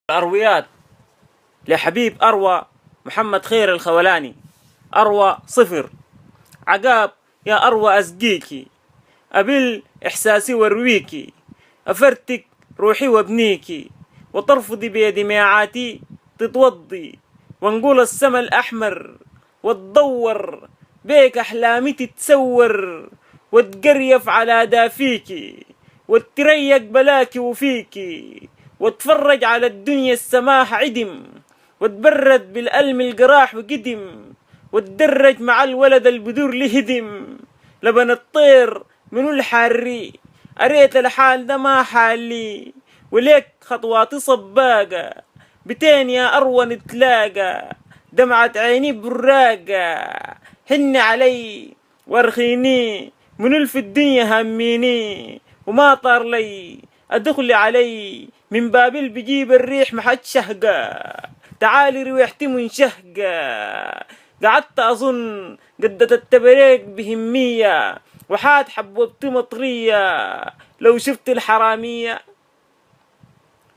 الأرويات لحبيب أروى محمد خير الخولاني. أروى صفر عقاب يا أروى أسقيكي أبل إحساسي ورويكي أفرتك روحي وابنيكي وترفضي بيد ميعاتي تتوضي ونقول السما الأحمر وتدور بيك أحلامي تتسور وتقريف على دافيكي وتريق بلاكي وفيكي وتفرج على الدنيا السماح عدم وتبرد بالألم الجراح وقدم وتدرج مع الولد البدور لهدم لبن الطير منو الحاري أريت الحال ده ما حالي وليك خطواتي صباقة بتين يا أروى نتلاقى دمعة عيني براقة هني علي وارخيني منو في الدنيا هميني وما طار لي أدخل علي من بابل بجيب الريح محد شهقة تعالي رويحتي منشهقة قعدت أظن قدت التبريك بهمية وحاد حبوبتي مطرية لو شفت الحرامية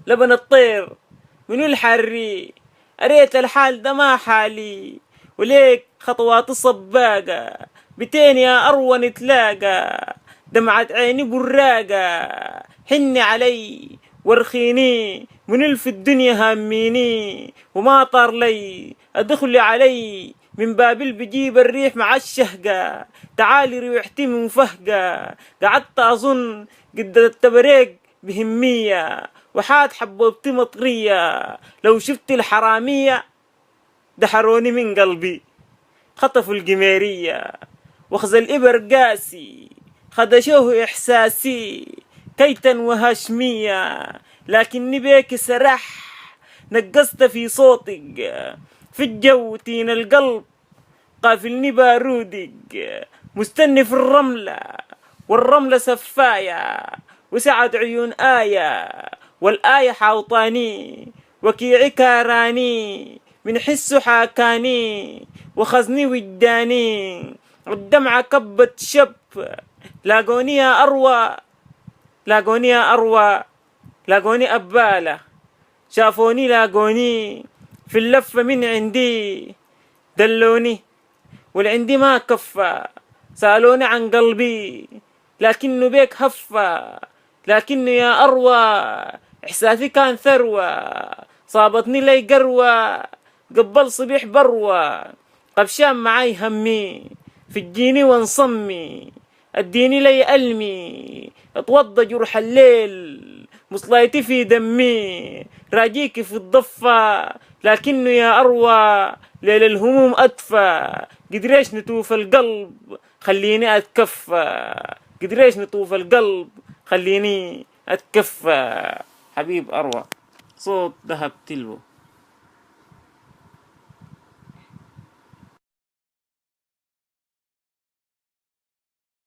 لبن الطير منو الحري أريت الحال ده ما حالي وليك خطوات صباقة بتين يا أروى نتلاقى دمعة عيني براقة حني علي وارخيني من في الدنيا هاميني وما طار لي أدخل علي من بابل بجيب الريح مع الشهقة تعالي روحتي من فهقة قعدت أظن قد التبريق بهمية وحاد حبوبتي مطرية لو شفت الحرامية دحروني من قلبي خطفوا القميرية وخذ الإبر قاسي خدشوه إحساسي كيتا وهاشمية لكني بيك سرح نقصت في صوتك في الجو تين القلب قافلني بارودك مستني في الرملة والرملة سفاية وسعد عيون آية والآية حاوطاني وكيعي كاراني من حسه حاكاني وخزني وجداني الدمعة كبت شب لاقوني يا أروى لاقوني يا أروى لاقوني أبالة شافوني لاقوني في اللفة من عندي دلوني والعندي ما كفى سألوني عن قلبي لكنه بيك هفى لكنه يا أروى إحساسي كان ثروة صابتني لي قروة قبل صبيح بروة قبشان معاي همي في الجيني وانصمي اديني لي ألمي اتوضى جرح الليل مصلايتي في دمي راجيكي في الضفة لكنه يا أروى ليل الهموم أدفى قدريش نطوف القلب خليني أتكفى قدريش نطوف القلب خليني أتكفى. حبيب أروى صوت ذهب تلو.